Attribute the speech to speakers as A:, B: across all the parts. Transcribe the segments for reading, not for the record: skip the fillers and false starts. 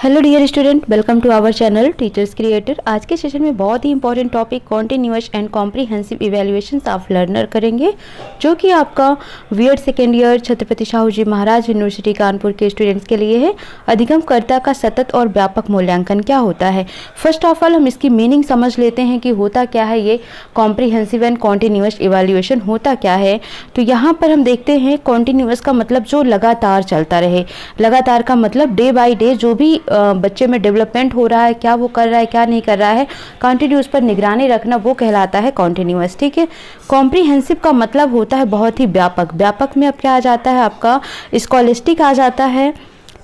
A: Hello dear student, welcome to our channel teachers creator. आज के session में बहुत ही important topic continuous and comprehensive evaluations of learner करेंगे, जो कि आपका BEd second year Chhatrapati Shahu ji Maharaj university Kanpur के स्टूडेंट्स के लिए है। अधिगमकर्ता का सतत और व्यापक मूल्यांकन क्या होता है। फर्स्ट ऑफ ऑल हम इसकी मीनिंग समझ लेते हैं कि होता क्या है ये कॉम्प्रिहेंसिव एंड कॉन्टिन्यूअस इवैल्यूएशन होता क्या है। तो यहाँ पर हम देखते हैं कॉन्टिन्यूअस का मतलब जो लगातार चलता रहे, लगातार का मतलब डे बाई डे जो भी बच्चे में डेवलपमेंट हो रहा है, क्या वो कर रहा है क्या नहीं कर रहा है, कंटिन्यूस पर निगरानी रखना, वो कहलाता है कॉन्टिन्यूअस। ठीक है। कॉम्प्रिहेंसिव का मतलब होता है बहुत ही व्यापक। व्यापक में अब क्या आ जाता है, आपका स्कॉलिस्टिक आ जाता है।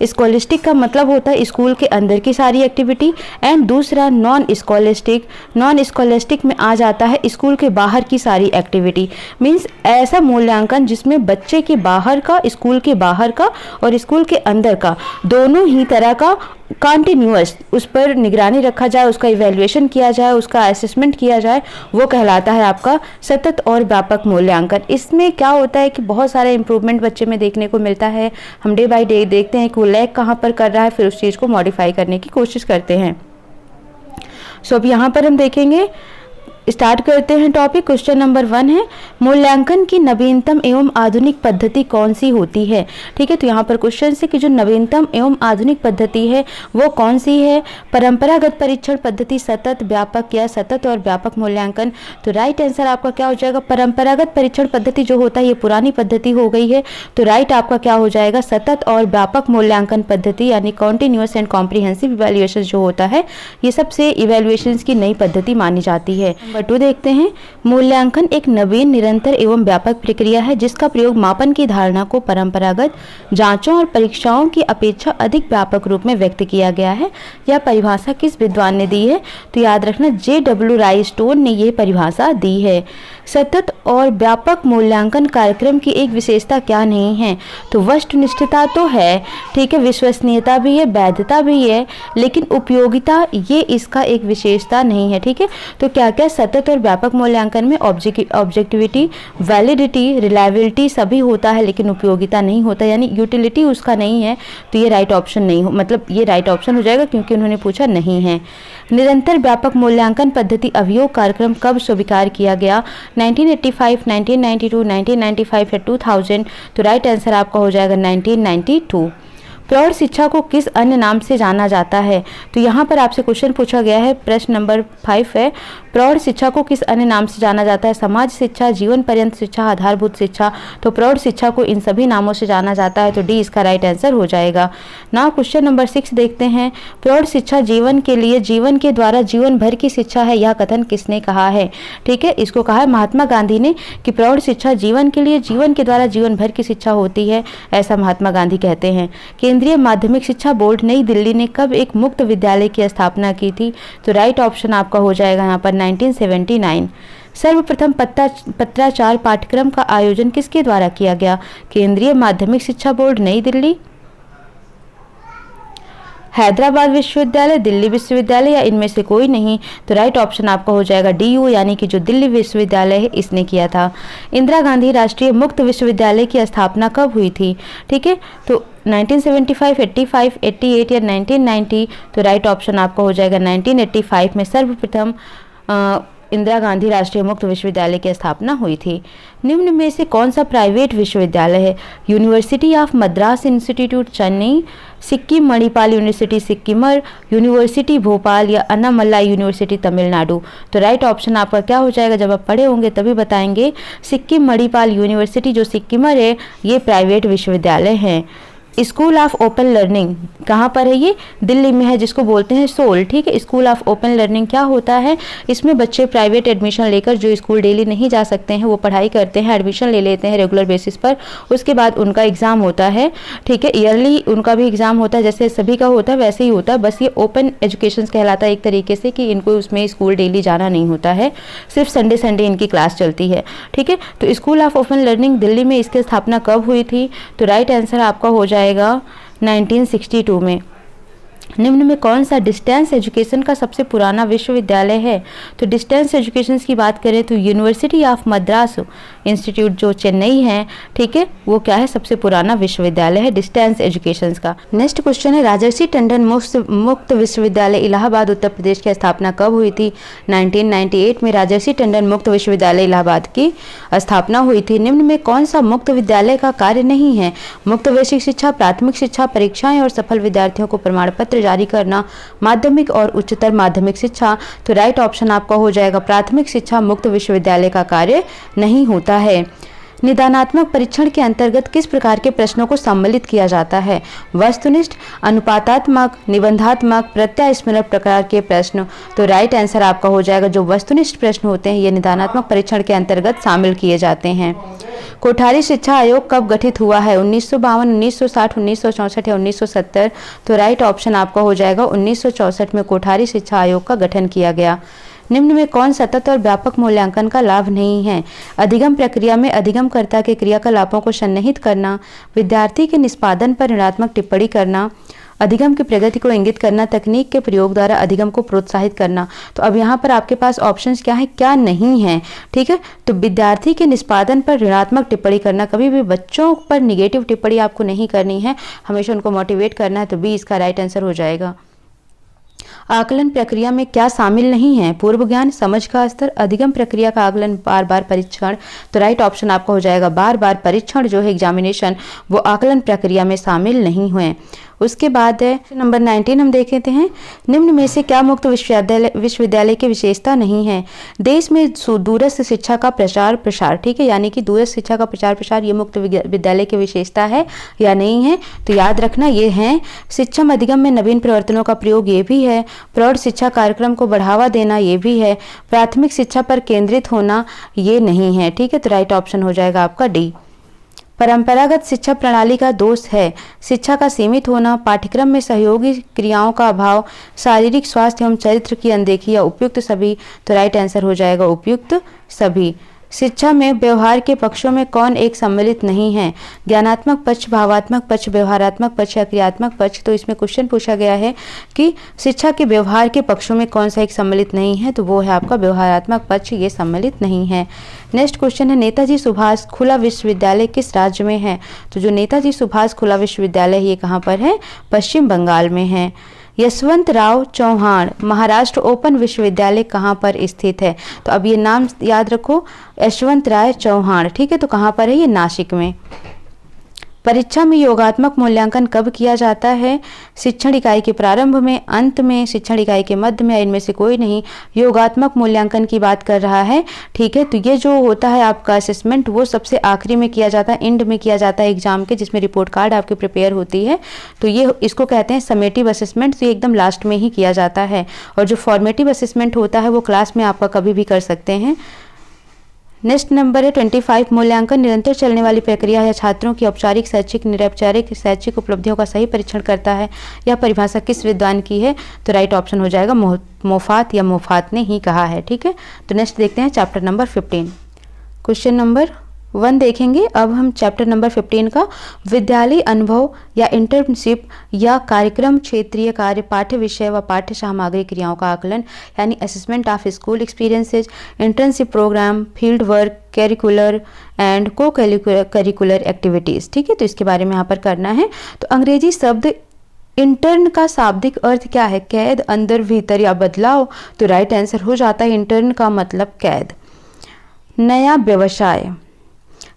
A: स्कॉलिस्टिक का मतलब होता है स्कूल के अंदर की सारी एक्टिविटी, एंड दूसरा नॉन स्कॉलिस्टिक। नॉन स्कॉलिस्टिक में आ जाता है स्कूल के बाहर की सारी एक्टिविटी। मीन्स ऐसा मूल्यांकन जिसमें बच्चे के बाहर का, स्कूल के बाहर का और स्कूल के अंदर का दोनों ही तरह का कंटिन्यूअस उस पर निगरानी रखा जाए, उसका इवैल्यूएशन किया जाए, उसका असेसमेंट किया जाए, वो कहलाता है आपका सतत और व्यापक मूल्यांकन। इसमें क्या होता है कि बहुत सारे इंप्रूवमेंट बच्चे में देखने को मिलता है। हम डे बाय डे देखते हैं कि वो लैग कहाँ पर कर रहा है, फिर उस चीज़ को मॉडिफाई करने की कोशिश करते हैं। सो अब यहाँ पर हम देखेंगे, स्टार्ट करते हैं टॉपिक। क्वेश्चन नंबर 1 है, मूल्यांकन की नवीनतम एवं आधुनिक पद्धति कौन सी होती है। ठीक है। तो यहाँ पर क्वेश्चन से कि जो नवीनतम एवं आधुनिक पद्धति है वो कौन सी है। परंपरागत परीक्षण पद्धति, सतत, व्यापक या सतत और व्यापक मूल्यांकन। तो राइट आंसर आपका क्या हो जाएगा, परंपरागत परीक्षण पद्धति जो होता है ये पुरानी पद्धति हो गई है। तो राइट आपका क्या हो जाएगा, सतत और व्यापक मूल्यांकन पद्धति, यानी कॉन्टिन्यूअस एंड कॉम्प्रिहेंसिव इवैल्यूएशन जो होता है ये सबसे इवैल्यूएशन की नई पद्धति मानी जाती है। नंबर 2 देखते हैं, मूल्यांकन एक नवीन, निरंतर एवं व्यापक प्रक्रिया है जिसका प्रयोग मापन की धारणा को परंपरागत जांचों और परीक्षाओं की अपेक्षा अधिक व्यापक रूप में व्यक्त किया गया है। यह परिभाषा किस विद्वान ने दी है। तो याद रखना J.W. रायस्टोन ने यह परिभाषा दी है। सतत और व्यापक मूल्यांकन कार्यक्रम की एक विशेषता क्या नहीं है। तो वस्तुनिष्ठता तो है, ठीक है, विश्वसनीयता भी है, वैधता भी है, लेकिन उपयोगिता ये इसका एक विशेषता नहीं है। ठीक है। तो क्या क्या सतत और व्यापक मूल्यांकन में ऑब्जेक्टिविटी, वैलिडिटी, रिलायबिलिटी सभी होता है, लेकिन उपयोगिता नहीं होता, यानी यूटिलिटी उसका नहीं है। तो ये राइट ऑप्शन नहीं हो, मतलब ये राइट ऑप्शन हो जाएगा क्योंकि उन्होंने पूछा नहीं है। निरंतर व्यापक मूल्यांकन पद्धति अभियोग कार्यक्रम कब स्वीकार किया गया। 1985, 1992, 1995 या 2000। तो राइट आंसर आपका हो जाएगा 1992। प्रौढ़ शिक्षा को किस अन्य नाम से जाना जाता है। तो यहाँ पर आपसे क्वेश्चन पूछा गया है, प्रश्न नंबर 5 है, प्रौढ़ शिक्षा को किस अन्य नाम से जाना जाता है। समाज शिक्षा, जीवन पर्यंत शिक्षा, आधारभूत शिक्षा। तो प्रौढ़ शिक्षा को इन सभी नामों से जाना जाता है। तो डी इसका राइट आंसर हो जाएगा। नाउ क्वेश्चन नंबर 6 देखते हैं, प्रौढ़ शिक्षा जीवन के लिए, जीवन के द्वारा जीवन भर की शिक्षा है, यह कथन किसने कहा है। ठीक है। इसको कहा है महात्मा गांधी ने कि प्रौढ़ शिक्षा जीवन के लिए, जीवन के द्वारा जीवन भर की शिक्षा होती है, ऐसा महात्मा गांधी कहते हैं। केंद्रीय माध्यमिक शिक्षा बोर्ड नई दिल्ली ने कब एक मुक्त विद्यालय की स्थापना की थी। तो राइट ऑप्शन आपका हो जाएगा यहाँ पर 1979। सर्वप्रथम पत्राचार पाठ्यक्रम का आयोजन किसके द्वारा किया गया। केंद्रीय माध्यमिक शिक्षा बोर्ड नई दिल्ली, हैदराबाद विश्वविद्यालय, दिल्ली विश्वविद्यालय या इनमें से कोई नहीं। तो राइट ऑप्शन आपका हो जाएगा DU, यानी कि जो दिल्ली विश्वविद्यालय है इसने किया था। इंदिरा गांधी राष्ट्रीय मुक्त विश्वविद्यालय की स्थापना कब हुई थी। ठीक है। तो 1975, 85, 88 या 1990। तो राइट ऑप्शन आपका हो जाएगा 1985 में सर्वप्रथम इंदिरा गांधी राष्ट्रीय मुक्त विश्वविद्यालय की स्थापना हुई थी। निम्न में से कौन सा प्राइवेट विश्वविद्यालय है। University of Madras institute Chennai, Sikkim Manipal university सिक्किमर, यूनिवर्सिटी भोपाल या अन्नामलाई यूनिवर्सिटी तमिलनाडु। तो राइट ऑप्शन आपका क्या हो जाएगा, जब आप पढ़े होंगे तभी बताएंगे। सिक्किम मणिपाल यूनिवर्सिटी जो सिक्किमर है ये प्राइवेट विश्वविद्यालय है। स्कूल ऑफ ओपन लर्निंग कहाँ पर है, ये दिल्ली में है, जिसको बोलते हैं सोल। ठीक है। स्कूल ऑफ ओपन लर्निंग क्या होता है, इसमें बच्चे प्राइवेट एडमिशन लेकर, जो स्कूल डेली नहीं जा सकते हैं वो पढ़ाई करते हैं, एडमिशन ले लेते हैं रेगुलर बेसिस पर। उसके बाद उनका एग्ज़ाम होता है। ठीक है। ईयरली उनका भी एग्ज़ाम होता है, जैसे सभी का होता है वैसे ही होता है, बस ये ओपन एजुकेशन कहलाता है एक तरीके से, कि इनको उसमें स्कूल डेली जाना नहीं होता है, सिर्फ संडे इनकी क्लास चलती है। ठीक है। तो school of open learning Delhi में इसकी स्थापना कब हुई थी। तो राइट आंसर आपका हो जाएगा 1962 में। निम्न में कौन सा डिस्टेंस एजुकेशन का सबसे पुराना विश्वविद्यालय है? तो डिस्टेंस एजुकेशन की बात करें तो यूनिवर्सिटी ऑफ मद्रास इंस्टीट्यूट जो चेन्नई है, ठीक है, वो क्या है, सबसे पुराना विश्वविद्यालय है डिस्टेंस एजुकेशन का। नेक्स्ट क्वेश्चन है, राजर्षि टंडन मुक्त विश्वविद्यालय इलाहाबाद उत्तर प्रदेश की स्थापना कब हुई थी? 1998 में राजर्षि टंडन मुक्त विश्वविद्यालय इलाहाबाद की स्थापना हुई थी। निम्न में कौन सा मुक्त विद्यालय का कार्य नहीं है? मुक्त वैश्विक शिक्षा, प्राथमिक शिक्षा, परीक्षाएं और सफल विद्यार्थियों को प्रमाण पत्र जारी करना, माध्यमिक और उच्चतर माध्यमिक शिक्षा। तो राइट ऑप्शन आपका हो जाएगा प्राथमिक शिक्षा मुक्त विश्वविद्यालय का कार्य नहीं होता है। निदानात्मक परीक्षण के अंतर्गत किस प्रकार के प्रश्नों को सम्मिलित किया जाता है? वस्तुनिष्ठ, अनुपातात्मक, निबंधात्मक, प्रत्यास्मरण प्रकार के प्रश्न। तो राइट आंसर आपका हो जाएगा जो वस्तुनिष्ठ प्रश्न होते हैं ये निदानात्मक परीक्षण के अंतर्गत शामिल किए जाते हैं। कोठारी शिक्षा आयोग कब गठित हुआ है? 1952, 1960, 1964 या 1970? तो राइट ऑप्शन आपका हो जाएगा 1964 में कोठारी शिक्षा आयोग का गठन किया गया। निम्न में कौन सतत और व्यापक मूल्यांकन का लाभ नहीं है? अधिगम प्रक्रिया में अधिगमकर्ता के क्रियाकलापों को सन्निहित करना, विद्यार्थी के निष्पादन पर ऋणात्मक टिप्पणी करना, अधिगम की प्रगति को इंगित करना, तकनीक के प्रयोग द्वारा अधिगम को प्रोत्साहित करना। तो अब यहाँ पर आपके पास ऑप्शंस क्या है, क्या नहीं है, ठीक है। तो विद्यार्थी के निष्पादन पर ऋणात्मक टिप्पणी करना, कभी भी बच्चों पर निगेटिव टिप्पणी आपको नहीं करनी है, हमेशा उनको मोटिवेट करना है। तो बी इसका राइट आंसर हो जाएगा। आकलन प्रक्रिया में क्या शामिल नहीं है? पूर्व ज्ञान, समझ का स्तर, अधिगम प्रक्रिया का आकलन, बार बार परीक्षण। तो राइट ऑप्शन आपका हो जाएगा बार बार परीक्षण जो है एग्जामिनेशन, वो आकलन प्रक्रिया में शामिल नहीं हुए। उसके बाद है नंबर 19 हम देख लेते हैं, निम्न में से क्या मुक्त विश्वविद्यालय की विशेषता नहीं है? देश में दूरस्थ शिक्षा का प्रचार प्रसार, ठीक है, यानी कि दूरस्थ शिक्षा का प्रचार प्रसार ये मुक्त विद्यालय की विशेषता है या नहीं है? तो याद रखना ये है। शिक्षम अधिगम में नवीन परिवर्तनों का प्रयोग ये भी है। प्रौढ़ शिक्षा कार्यक्रम को बढ़ावा देना ये भी है। प्राथमिक शिक्षा पर केंद्रित होना ये नहीं है, ठीक है। तो राइट ऑप्शन हो जाएगा आपका डी। परंपरागत शिक्षा प्रणाली का दोष है शिक्षा का सीमित होना, पाठ्यक्रम में सहयोगी क्रियाओं का अभाव, शारीरिक स्वास्थ्य एवं चरित्र की अनदेखी या उपयुक्त सभी। तो राइट आंसर हो जाएगा उपयुक्त सभी। शिक्षा में व्यवहार के पक्षों में कौन एक सम्मिलित नहीं है? ज्ञानात्मक पक्ष, भावात्मक पक्ष, व्यवहारात्मक पक्ष या क्रियात्मक पक्ष। तो इसमें क्वेश्चन पूछा गया है कि शिक्षा के व्यवहार के पक्षों में कौन सा एक सम्मिलित नहीं है? तो वो है आपका व्यवहारात्मक पक्ष, ये सम्मिलित नहीं है। नेक्स्ट क्वेश्चन है, नेताजी सुभाष खुला विश्वविद्यालय किस राज्य में है? तो जो नेताजी सुभाष खुला विश्वविद्यालय ये कहाँ पर है? पश्चिम बंगाल में है। यशवंतराव चौहान महाराष्ट्र ओपन विश्वविद्यालय कहाँ पर स्थित है? तो अब ये नाम याद रखो, यशवंतराव चौहान, ठीक है। तो कहाँ पर है? ये नासिक में। परीक्षा में योगात्मक मूल्यांकन कब किया जाता है? शिक्षण इकाई के प्रारंभ में, अंत में, शिक्षण इकाई के मध्य में, इनमें से कोई नहीं। योगात्मक मूल्यांकन की बात कर रहा है, ठीक है। तो ये जो होता है आपका असेसमेंट वो सबसे आखिरी में किया जाता है, एंड में किया जाता है एग्जाम के, जिसमें रिपोर्ट कार्ड आपकी प्रिपेयर होती है। तो ये इसको कहते हैं समेटिव असेसमेंट। तो ये एकदम लास्ट में ही किया जाता है। और जो फॉर्मेटिव असेसमेंट होता है वो क्लास में आपका कभी भी कर सकते हैं। नेक्स्ट नंबर है 25, मूल्यांकन निरंतर चलने वाली प्रक्रिया या छात्रों की औपचारिक, शैक्षिक, निरौपचारिक शैक्षिक उपलब्धियों का सही परीक्षण करता है। यह परिभाषा किस विद्वान की है? तो राइट ऑप्शन हो जाएगा मोफात या मोफात ने ही कहा है, ठीक है। तो नेक्स्ट देखते हैं चैप्टर नंबर 15, क्वेश्चन नंबर 1 देखेंगे। अब हम चैप्टर नंबर 15 का विद्यालय अनुभव या इंटर्नशिप या कार्यक्रम, क्षेत्रीय कार्य, पाठ्य विषय व पाठ्य सामग्री क्रियाओं का आकलन, यानी assessment of school experiences, internship programme, field work, curricular and co curricular activities, ठीक है। तो इसके बारे में यहाँ पर करना है। तो अंग्रेजी शब्द इंटर्न का शाब्दिक अर्थ क्या है? कैद, अंदर, भीतर या बदलाव। तो राइट आंसर हो जाता है इंटर्न का मतलब कैद। नया व्यवसाय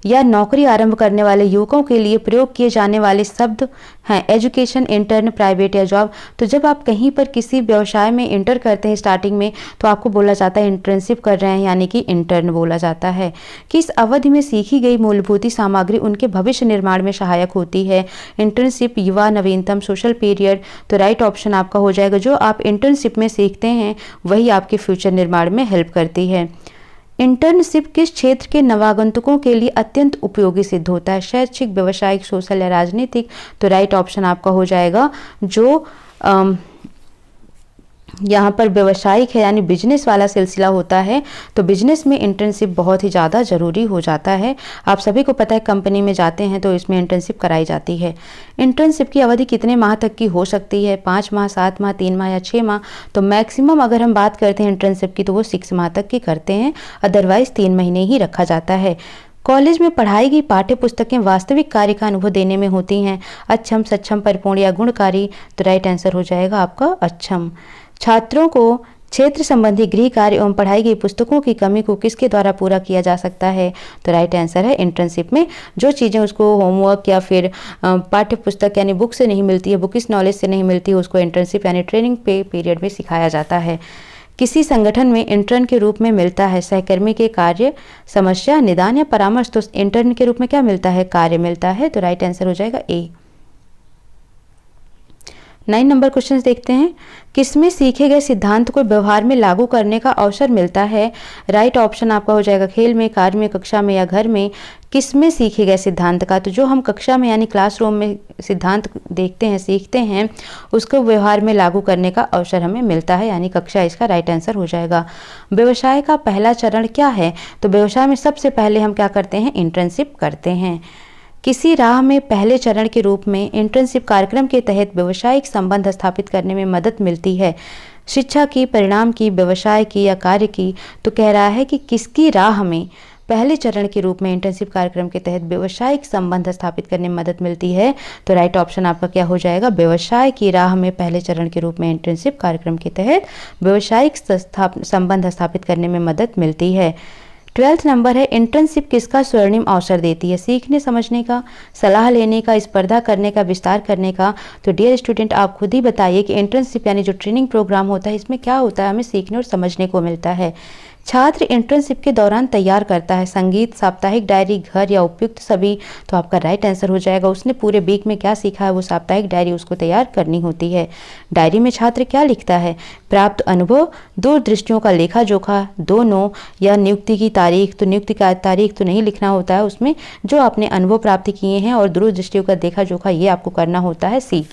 A: या नौकरी आरंभ करने वाले युवकों के लिए प्रयोग किए जाने वाले शब्द हैं एजुकेशन, इंटर्न, प्राइवेट या जॉब। तो जब आप कहीं पर किसी व्यवसाय में इंटर करते हैं स्टार्टिंग में, तो आपको बोला जाता है इंटर्नशिप कर रहे हैं, यानी कि इंटर्न बोला जाता है। कि इस अवधि में सीखी गई मूलभूत सामग्री उनके भविष्य निर्माण में सहायक होती है। इंटर्नशिप युवा, नवीनतम, सोशल पीरियड। तो राइट ऑप्शन आपका हो जाएगा जो आप इंटर्नशिप में सीखते हैं वही आपके फ्यूचर निर्माण में हेल्प करती है। इंटर्नशिप किस क्षेत्र के नवागंतुकों के लिए अत्यंत उपयोगी सिद्ध होता है? शैक्षिक, व्यवसायिक, सोशल या राजनीतिक। तो राइट ऑप्शन आपका हो जाएगा जो यहाँ पर व्यवसायिक है यानी बिजनेस वाला सिलसिला होता है, तो बिजनेस में इंटर्नशिप बहुत ही ज़्यादा ज़रूरी हो जाता है। आप सभी को पता है कंपनी में जाते हैं तो इसमें इंटर्नशिप कराई जाती है। इंटर्नशिप की अवधि कितने माह तक की हो सकती है? 5 माह, 7 माह, 3 माह या 6 माह। तो मैक्सिमम अगर हम बात करते हैं इंटर्नशिप की तो वो 6 माह तक की करते हैं, अदरवाइज 3 महीने ही रखा जाता है। कॉलेज में पढ़ाई गई पाठ्य पुस्तकें वास्तविक कार्य का अनुभव देने में होती हैं। अक्षम, सक्षम, परिपूर्ण या गुणकारी। तो राइट आंसर हो जाएगा आपका अक्षम। छात्रों को क्षेत्र संबंधी गृह कार्य एवं पढ़ाई गई पुस्तकों की कमी को किसके द्वारा पूरा किया जा सकता है? तो राइट आंसर है इंटर्नशिप में जो चीज़ें उसको होमवर्क या फिर पाठ्य पुस्तक यानी बुक से नहीं मिलती है, बुकिश नॉलेज से नहीं मिलती है, उसको इंटर्नशिप यानी ट्रेनिंग पे पीरियड में सिखाया जाता है। किसी संगठन में इंटर्न के रूप में मिलता है सहकर्मी के कार्य, समस्या, निदान या परामर्श। तो इंटर्न के रूप में क्या मिलता है? कार्य मिलता है। तो राइट आंसर हो जाएगा ए। 9 नंबर क्वेश्चन देखते हैं। किसमें सीखे गए सिद्धांत को व्यवहार में लागू करने का अवसर मिलता है? राइट ऑप्शन आपका हो जाएगा खेल में, कार्य में, कक्षा में या घर में। किसमें सीखे गए सिद्धांत का? तो जो हम कक्षा में यानी क्लासरूम में सिद्धांत देखते हैं, सीखते हैं, उसको व्यवहार में लागू करने का अवसर हमें मिलता है, यानी कक्षा इसका राइट आंसर हो जाएगा। व्यवसाय का पहला चरण क्या है? तो व्यवसाय में सबसे पहले हम क्या करते हैं? इंटर्नशिप करते हैं। किसी राह में पहले चरण के रूप में इंटर्नशिप कार्यक्रम के तहत व्यवसायिक संबंध स्थापित करने में मदद मिलती है। शिक्षा की, परिणाम की, व्यवसाय की या कार्य की। तो कह रहा है कि किसकी राह में पहले चरण के रूप में इंटर्नशिप कार्यक्रम के तहत व्यवसायिक संबंध स्थापित करने में मदद मिलती है। तो राइट ऑप्शन आपका क्या हो जाएगा? व्यवसाय की राह में पहले चरण के रूप में इंटर्नशिप कार्यक्रम के तहत व्यवसायिक संबंध स्थापित करने में मदद मिलती है। 12th नंबर है, इंटर्नशिप किसका स्वर्णिम अवसर देती है? सीखने समझने का, सलाह लेने का, स्पर्धा करने का, विस्तार करने का। तो डियर स्टूडेंट आप खुद ही बताइए कि इंटर्नशिप यानी जो ट्रेनिंग प्रोग्राम होता है इसमें क्या होता है? हमें सीखने और समझने को मिलता है। छात्र इंटर्नशिप के दौरान तैयार करता है संगीत, साप्ताहिक डायरी, घर या उपयुक्त सभी। तो आपका राइट आंसर हो जाएगा उसने पूरे वीक में क्या सीखा है वो साप्ताहिक डायरी उसको तैयार करनी होती है। डायरी में छात्र क्या लिखता है? प्राप्त अनुभव, दूरदृष्टियों का लेखा जोखा, दोनों या नियुक्ति की तारीख। तो नियुक्ति का तारीख तो नहीं लिखना होता है उसमें, जो आपने अनुभव प्राप्त किए हैं और दूरदृष्टियों का देखा जोखा ये आपको करना होता है। सी।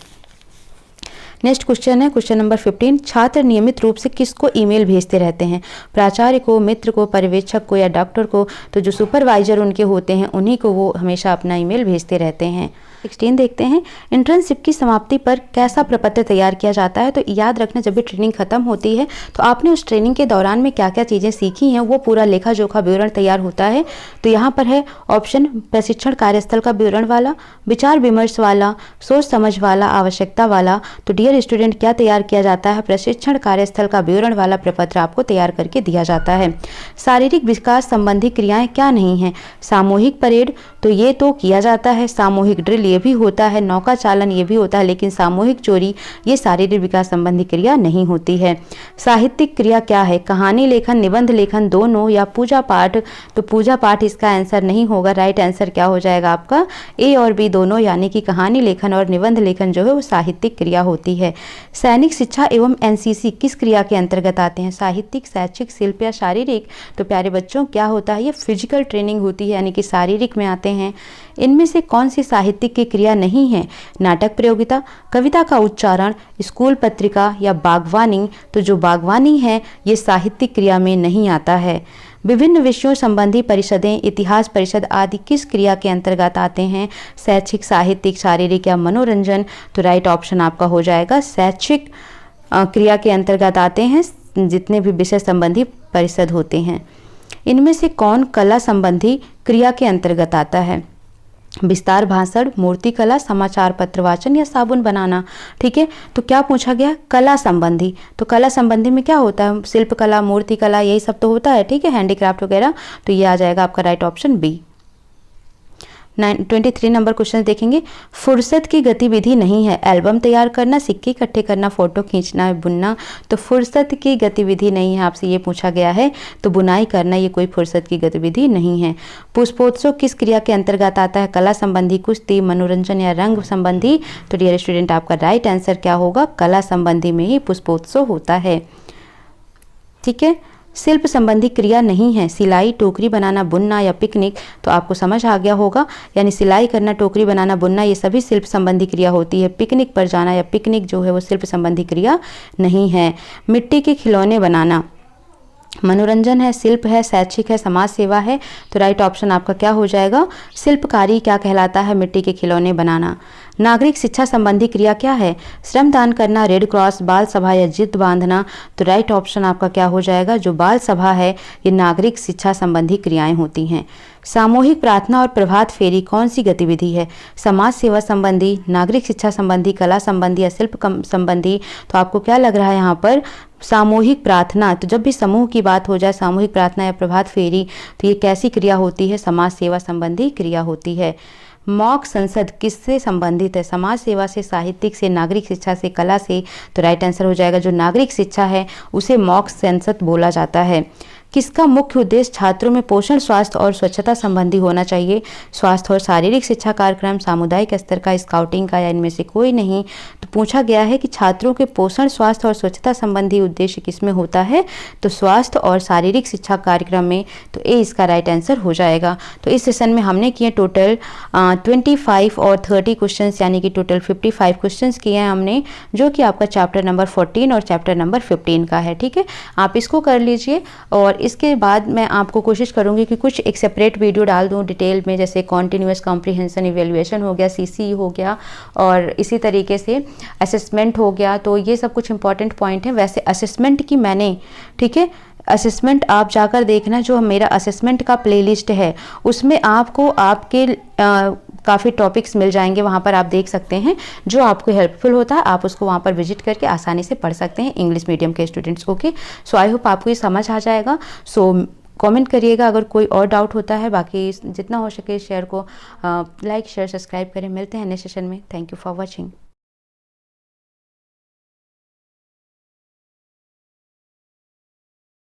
A: नेक्स्ट क्वेश्चन है क्वेश्चन नंबर 15। छात्र नियमित रूप से किसको ईमेल भेजते रहते हैं? प्राचार्य को, मित्र को, पर्यवेक्षक को या डॉक्टर को। तो जो सुपरवाइजर उनके होते हैं उन्हीं को वो हमेशा अपना ईमेल भेजते रहते हैं। 16 देखते हैं। इंटर्नशिप की समाप्ति पर कैसा प्रपत्र तैयार किया जाता है? तो याद रखना जब भी ट्रेनिंग खत्म होती है तो आपने उस ट्रेनिंग के दौरान में क्या क्या चीज़ें सीखी हैं वो पूरा लेखा जोखा विवरण तैयार होता है। तो यहाँ पर है ऑप्शन प्रशिक्षण कार्यस्थल का विवरण वाला, विचार विमर्श वाला, सोच समझ वाला, आवश्यकता वाला। तो डियर स्टूडेंट क्या तैयार किया जाता है? प्रशिक्षण कार्यस्थल का विवरण वाला प्रपत्र आपको तैयार करके दिया जाता है। शारीरिक विकास संबंधी क्रियाएं क्या नहीं है? सामूहिक परेड तो ये तो किया जाता है, सामूहिक ड्रिल ये भी होता है, नौका चालन ये भी होता है, लेकिन सामूहिक चोरी ये शारीरिक विकास संबंधी क्रिया नहीं होती है। साहित्यिक क्रिया क्या है? कहानी लेखन, निबंध लेखन, दोनों या पूजा पाठ। तो पूजा पाठ इसका आंसर नहीं होगा। राइट आंसर क्या हो जाएगा आपका? ए और बी दोनों, यानी कि कहानी लेखन और निबंध लेखन जो है वो साहित्यिक क्रिया होती है। सैनिक शिक्षा एवं एनसीसी किस क्रिया के अंतर्गत आते हैं? साहित्यिक, शैक्षिक, शिल्प या शारीरिक। तो प्यारे बच्चों क्या होता है? ये फिजिकल ट्रेनिंग होती है, यानी कि शारीरिक में आते हैं। इनमें से कौन सी साहित्यिक की क्रिया नहीं है? नाटक प्रतियोगिता, कविता का उच्चारण, स्कूल पत्रिका या बागवानी। तो जो बागवानी है ये साहित्यिक क्रिया में नहीं आता है। विभिन्न विषयों संबंधी परिषदें, इतिहास परिषद आदि किस क्रिया के अंतर्गत आते हैं? शैक्षिक, साहित्यिक, शारीरिक या मनोरंजन। तो राइट ऑप्शन आपका हो जाएगा शैक्षिक क्रिया के अंतर्गत आते हैं जितने भी विषय संबंधी परिषद होते हैं। इनमें से कौन कला संबंधी क्रिया के अंतर्गत आता है? विस्तार भाषण, मूर्ति कला, समाचार पत्र वाचन या साबुन बनाना। ठीक है, तो क्या पूछा गया? कला संबंधी। तो कला संबंधी में क्या होता है? शिल्प कला, मूर्ति कला यही सब तो होता है। ठीक है, हैंडीक्राफ्ट वगैरह। तो ये आ जाएगा आपका right option B. 23 number question देखेंगे। फुर्सत की गतिविधि नहीं है? एल्बम तैयार करना, सिक्के इकट्ठे करना, फोटो खींचना, बुनना। तो फुर्सत की गतिविधि नहीं है, आपसे ये पूछा गया है। तो बुनाई करना ये कोई फुर्सत की गतिविधि नहीं है। पुष्पोत्सव किस क्रिया के अंतर्गत आता है? कला संबंधी, कुश्ती, मनोरंजन या रंग संबंधी। तो डियर स्टूडेंट आपका राइट आंसर क्या होगा? कला संबंधी में ही पुष्पोत्सव होता है। ठीक है, शिल्प संबंधी क्रिया नहीं है, सिलाई, टोकरी बनाना, बुनना या पिकनिक, तो आपको समझ आ गया होगा। यानी सिलाई करना, टोकरी बनाना, बुनना ये सभी शिल्प संबंधी क्रिया होती है। पिकनिक पर जाना या पिकनिक जो है वो शिल्प संबंधी क्रिया नहीं है। मिट्टी के खिलौने बनाना मनोरंजन है, शिल्प है, शैक्षिक है, समाज सेवा है, तो राइट ऑप्शन आपका क्या हो जाएगा, शिल्पकारी क्या कहलाता है, मिट्टी के खिलौने बनाना। नागरिक शिक्षा संबंधी क्रिया क्या है, श्रमदान करना, रेड क्रॉस, बाल सभा या जिद बांधना, तो राइट ऑप्शन आपका क्या हो जाएगा, जो बाल सभा है ये नागरिक शिक्षा संबंधी क्रियाएं होती हैं। सामूहिक प्रार्थना और प्रभात फेरी कौन सी गतिविधि है, समाज सेवा संबंधी, नागरिक शिक्षा संबंधी, कला संबंधी या शिल्प संबंधी, तो आपको क्या लग रहा है यहाँ पर, सामूहिक प्रार्थना। तो जब भी समूह की बात हो जाए, सामूहिक प्रार्थना या प्रभात फेरी, तो ये कैसी क्रिया होती है, समाज सेवा संबंधी क्रिया होती है। मॉक संसद किससे संबंधित है, समाज सेवा से, साहित्यिक से, नागरिक शिक्षा से, कला से, तो राइट आंसर हो जाएगा जो नागरिक शिक्षा है उसे मॉक संसद बोला जाता है। किसका मुख्य उद्देश्य छात्रों में पोषण, स्वास्थ्य और स्वच्छता संबंधी होना चाहिए, स्वास्थ्य और शारीरिक शिक्षा कार्यक्रम, सामुदायिक स्तर का, स्काउटिंग का, या इनमें से कोई नहीं। तो पूछा गया है कि छात्रों के पोषण, स्वास्थ्य और स्वच्छता संबंधी उद्देश्य किसमें होता है, तो स्वास्थ्य और शारीरिक शिक्षा कार्यक्रम में, तो ए इसका राइट आंसर हो जाएगा। तो इस सेशन में हमने किए टोटल 25 और 30 क्वेश्चन, यानी कि टोटल 55 क्वेश्चन किए हैं हमने, जो कि आपका चैप्टर नंबर 14 और चैप्टर नंबर 15 का है। ठीक है, आप इसको कर लीजिए और इसके बाद मैं आपको कोशिश करूंगी कि कुछ एक सेपरेट वीडियो डाल दूं डिटेल में, जैसे कॉन्टिन्यूअस कॉम्प्रिहेंशन इवेल्युएशन हो गया, सीसी हो गया, और इसी तरीके से असेसमेंट हो गया। तो ये सब कुछ इंपॉर्टेंट पॉइंट है। वैसे असेसमेंट की मैंने, ठीक है, असेसमेंट आप जाकर देखना, जो मेरा असेसमेंट का प्लेलिस्ट है उसमें आपको आपके काफ़ी टॉपिक्स मिल जाएंगे, वहाँ पर आप देख सकते हैं जो आपको हेल्पफुल होता है, आप उसको वहाँ पर विजिट करके आसानी से पढ़ सकते हैं इंग्लिश मीडियम के स्टूडेंट्स को। ओके, सो आई होप आपको ये समझ आ जाएगा। सो कमेंट करिएगा अगर कोई और डाउट होता है, बाकी जितना हो सके शेयर को लाइक, शेयर, सब्सक्राइब करें। मिलते हैं नेक्स्ट सेशन में। Thank you for watching.